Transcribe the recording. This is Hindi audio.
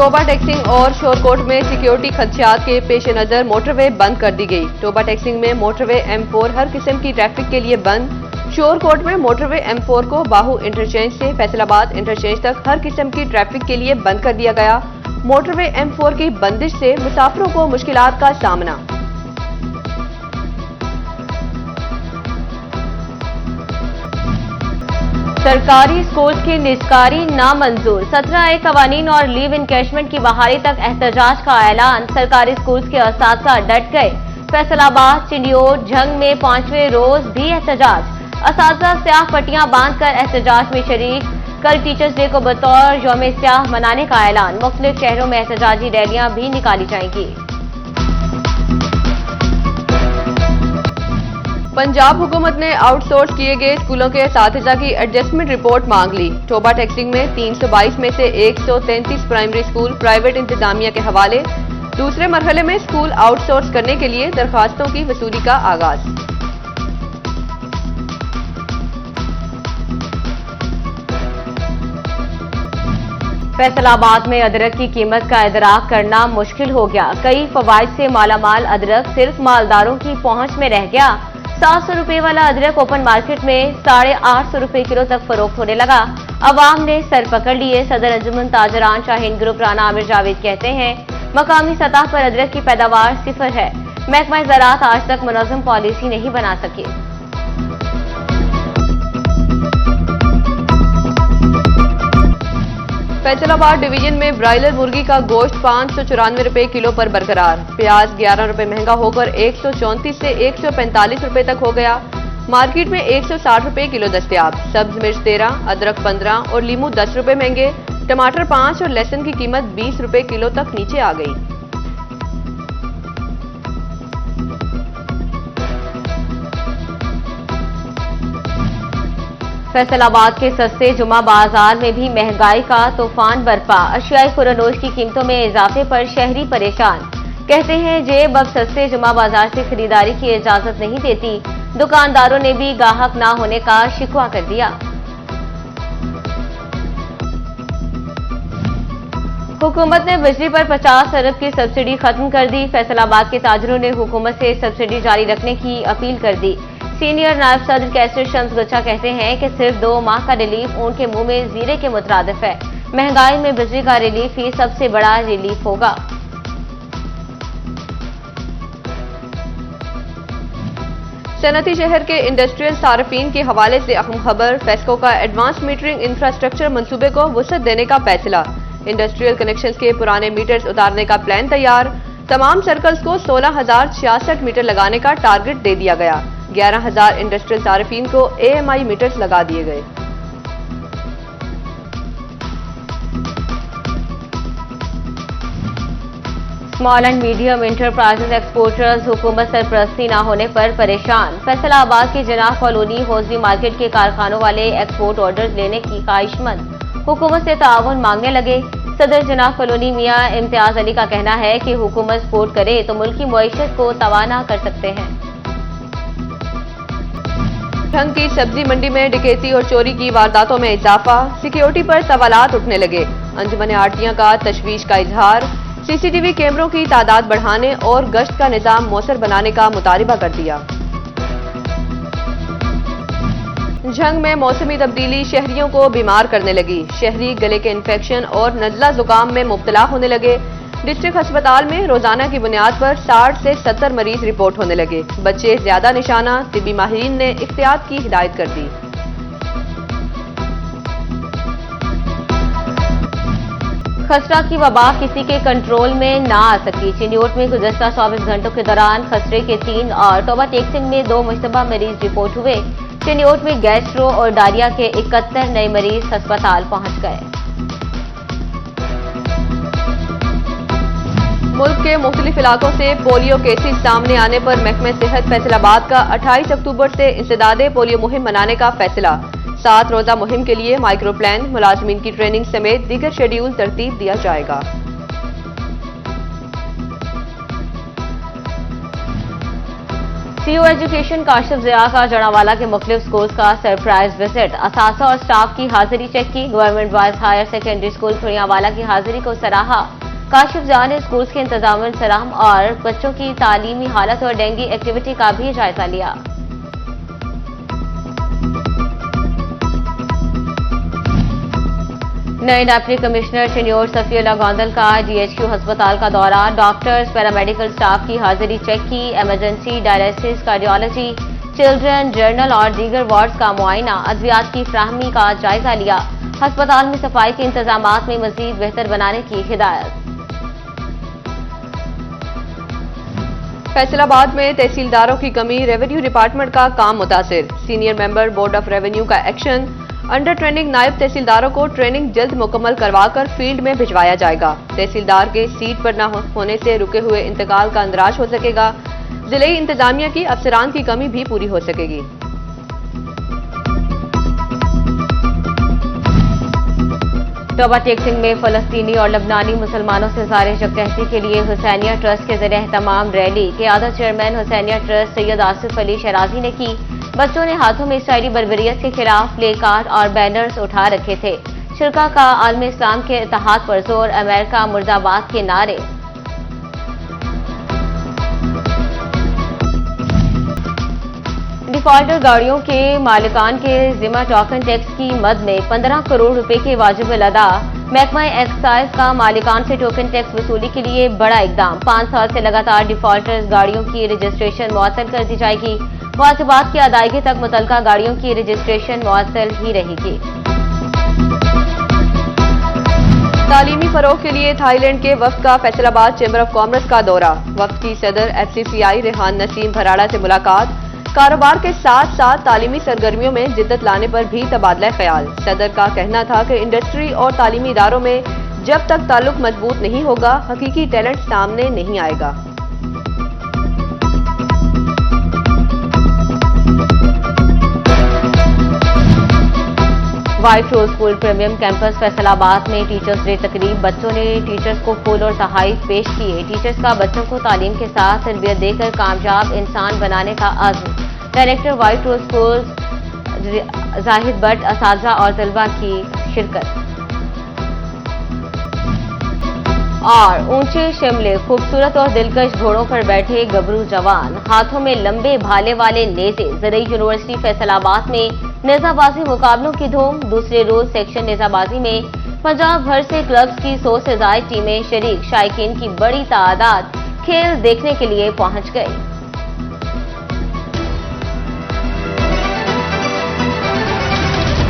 टोबा टैक्सिंग और शोरकोट में सिक्योरिटी खदशात के पेश नजर मोटरवे बंद कर दी गई। टोबा टैक्सिंग में मोटरवे M4 हर किस्म की ट्रैफिक के लिए बंद। शोरकोट में मोटरवे M4 को बाहू इंटरचेंज से फैसलाबाद इंटरचेंज तक हर किस्म की ट्रैफिक के लिए बंद कर दिया गया। मोटरवे M4 की बंदिश से मुसाफिरों को मुश्किलात का सामना। सरकारी स्कूल की निजकारी नामंजूर। 17 कवानीन और लीव इनकैशमेंट की बहाली तक एहतजाज का ऐलान। सरकारी स्कूल के असातिज़ा डट गए। फैसलाबाद, चिंडियोट, झंग में 5वें रोज भी एहतजाज। असातिज़ा स्याह पट्टियां बांधकर एहतजाज में शरीक। कल टीचर्स डे को बतौर यौम स्याह मनाने का ऐलान। मुख्तलिफ शहरों में एहतजाजी रैलियां भी निकाली जाएंगी। पंजाब हुकूमत ने आउटसोर्स किए गए स्कूलों के असातिज़ा की एडजस्टमेंट रिपोर्ट मांग ली। टोबा टैक्सिंग में 322 में से 133 प्राइमरी स्कूल प्राइवेट इंतजामिया के हवाले। दूसरे मरहले में स्कूल आउटसोर्स करने के लिए दरखास्तों की वसूली का आगाज। फैसलाबाद में अदरक की कीमत का इदराक करना मुश्किल हो गया। कई फवाइद से मालामाल अदरक सिर्फ मालदारों की पहुंच में रह गया। 700 रुपए वाला अदरक ओपन मार्केट में 850 रुपए किलो तक फरोख्त होने लगा। अवाम ने सर पकड़ लिए। सदर अंजुमन ताजरान शाहीन ग्रुप राना आमिर जावेद कहते हैं, मकामी सतह पर अदरक की पैदावार सिफर है। महकमा ज़राअत आज तक मुनज़्ज़म पॉलिसी नहीं बना सकी। फैसलाबाद डिवीजन में ब्रायलर मुर्गी का गोश्त 594 रुपए किलो पर बरकरार। प्याज 11 रुपए महंगा होकर 134 से 145 रुपए तक हो गया। मार्केट में 160 रुपए किलो दस्तयाब। सब्ज मिर्च 13, अदरक 15 और लीमू 10 रुपए महंगे। टमाटर 5 और लहसुन की कीमत 20 रुपए किलो तक नीचे आ गई। फैसलाबाद के सस्ते जुमा बाजार में भी महंगाई का तूफान बरपा। अशियाई खुरानोश की कीमतों में इजाफे पर शहरी परेशान। कहते हैं जेब अब सस्ते जुमा बाजार से खरीदारी की इजाजत नहीं देती। दुकानदारों ने भी गाहक ना होने का शिकवा कर दिया। हुकूमत ने बिजली पर 50 अरब की सब्सिडी खत्म कर दी। फैसलाबाद के ताजरों ने हुकूमत से सब्सिडी जारी रखने की अपील कर दी। सीनियर नायब सदर कैसर शम्स गुच्छा कहते हैं कि सिर्फ 2 माह का रिलीफ ऊंट के मुंह में जीरे के मुतरादिफ है। महंगाई में बिजली का रिलीफ ही सबसे बड़ा रिलीफ होगा। सनती शहर के इंडस्ट्रियल सार्फिन के हवाले से अहम खबर। फेस्को का एडवांस मीटरिंग इंफ्रास्ट्रक्चर मंसूबे को वसअत देने का फैसला। इंडस्ट्रियल कनेक्शंस के पुराने मीटर्स उतारने का प्लान तैयार। तमाम सर्कल्स को 16,066 मीटर लगाने का टारगेट दे दिया गया। 11,000 इंडस्ट्रियल सार्फिन को AMI मीटर्स लगा दिए गए। Small and medium enterprises exporters हुकूमत सरपरस्ती न होने पर परेशान। फैसलाबाद के जनाह कॉलोनी हौजरी मार्केट के कारखानों वाले एक्सपोर्ट ऑर्डर्स लेने की ख्वाहिशमंद हुकूमत से ताउन मांगने लगे। सदर जनाह कॉलोनी मियां इम्तियाज अली का कहना है कि हुकूमत सपोर्ट करे तो मुल्क की मईशत को तवाना कर सकते हैं। झंग की सब्जी मंडी में डकैती और चोरी की वारदातों में इजाफा। सिक्योरिटी पर सवालात उठने लगे। अंजुमन आड़तियां का तशवीश का इजहार। CCTV कैमरों की तादाद बढ़ाने और गश्त का निजाम मौसर बनाने का मुतालिबा कर दिया। झंग में मौसमी तब्दीली शहरियों को बीमार करने लगी। शहरी गले के इन्फेक्शन और नजला जुकाम में मुब्तला होने लगे। डिस्ट्रिक्ट अस्पताल में रोजाना की बुनियाद पर 60 से 70 मरीज रिपोर्ट होने लगे। बच्चे ज्यादा निशाना। तिब्बी माहिरीन ने एहतियात की हिदायत कर दी। खसरा की वबा किसी के कंट्रोल में ना आ सकी। चिंडियोट में गुज़श्ता 24 घंटों के दौरान खसरे के 3 और टोबा टैक्सिंग में 2 मुश्तबा मरीज रिपोर्ट हुए। चिंडियोट में गैस्ट्रो और डायरिया के 71 नए मरीज अस्पताल पहुंच गए। मुल्क के मुख्तलिफ इलाकों से पोलियो केसेस सामने आने पर महकमे सेहत फैसलाबाद का 28 अक्टूबर से इंसदादे पोलियो मुहिम मनाने का फैसला। 7 रोजा मुहिम के लिए माइक्रो प्लान, मुलाजमीन की ट्रेनिंग समेत दीगर शेड्यूल तरतीब दिया जाएगा। सीईओ एजुकेशन काशिफ जिया का जड़ावाला के मुख्तलिफ स्कूल्स का सरप्राइज विजिट, असासा और स्टाफ की हाजिरी चेक की। Government boys higher secondary school Khudiyawala की हाजिरी को सराहा। काशिफ जिया ने स्कूल्स के इंतजाम सलाम और बच्चों की तालीमी हालत और डेंगी एक्टिविटी का भी जायजा लिया। नए deputy commissioner tenure Safiullah Gondal का डीएचक्यू अस्पताल का दौरा, डॉक्टर्स पैरामेडिकल स्टाफ की हाजिरी चेक की। Emergency, dialysis, cardiology, children, journal और दीगर वार्ड्स का मुआयना, अद्वियात की फ्राहमी का जायजा लिया। अस्पताल में सफाई के इंतजाम में मजीद बेहतर बनाने की हिदायत। फैसलाबाद में तहसीलदारों की कमी, रेवेन्यू डिपार्टमेंट का काम मुतासिर। Senior member board of revenue का एक्शन, अंडर ट्रेनिंग नायब तहसीलदारों को ट्रेनिंग जल्द मुकम्मल करवाकर फील्ड में भिजवाया जाएगा। तहसीलदार के सीट पर न होने से रुके हुए इंतकाल का अंदराज हो सकेगा। जिले इंतजामिया की अफसरान की कमी भी पूरी हो सकेगी। टोबा टेक्सिंग में फलस्तीनी और लबनानी मुसलमानों से जारिश यकजहती के लिए हुसैनिया ट्रस्ट के ज़रिए एहतमाम रैली क़यादत चेयरमैन हुसैनिया ट्रस्ट सैयद आसिफ अली शराजी ने की। बच्चों ने हाथों में इसराइली बर्बरियत के खिलाफ प्ले कार्ड और बैनर्स उठा रखे थे। शिरका का आलम इस्लाम के इत्तेहाद पर जोर, अमेरिका मुर्दाबाद के नारे। डिफॉल्टर गाड़ियों के मालिकान के जिम्मा टोकन टैक्स की मद में 15 करोड़ रुपए के वाजिब अदा। महकमा एक्साइज का मालिकान से टोकन टैक्स वसूली के लिए बड़ा इकदाम। 5 साल से लगातार डिफॉल्टर्स गाड़ियों की रजिस्ट्रेशन मुअत्तल कर दी जाएगी। वाजिबात की अदायगी तक मुतल्लिका गाड़ियों की रजिस्ट्रेशन मुअत्तल ही रहेगी। तालीमी फरोग के लिए थाईलैंड के वफ्द का फैसलाबाद चैम्बर ऑफ कॉमर्स का दौरा। वफ्द की सदर एफसीसीआई रेहान नसीम भराड़ा से मुलाकात। कारोबार के साथ साथ तालीमी सरगर्मियों में जिद्दत लाने पर भी तबादला ख्याल। सदर का कहना था कि इंडस्ट्री और तालीमी इदारों में जब तक ताल्लुक मजबूत नहीं होगा, हकीकी टैलेंट सामने नहीं आएगा। व्हाइट रोज स्कूल प्रीमियम कैंपस फैसलाबाद में टीचर्स डे तकरीब, बच्चों ने टीचर्स को फूल और तोहफे पेश किए। टीचर्स का बच्चों को तालीम के साथ तरबियत देकर कामयाब इंसान बनाने का अज़्म। डायरेक्टर व्हाइट रोज स्कूल जाहिद भट्ट, असातिज़ा और तलबा की शिरकत। और ऊंचे शिमले, खूबसूरत और दिलकश घोड़ों पर बैठे गबरू जवान, हाथों में लंबे भाले वाले नेज़े। ज़रई यूनिवर्सिटी फैसलाबाद में नेज़ाबाजी मुकाबलों की धूम। दूसरे रोज सेक्शन नेज़ाबाजी में पंजाब भर से क्लब्स की 100 से ज़ायद टीमें शरीक। शायकीन की बड़ी तादाद खेल देखने के लिए पहुंच गई।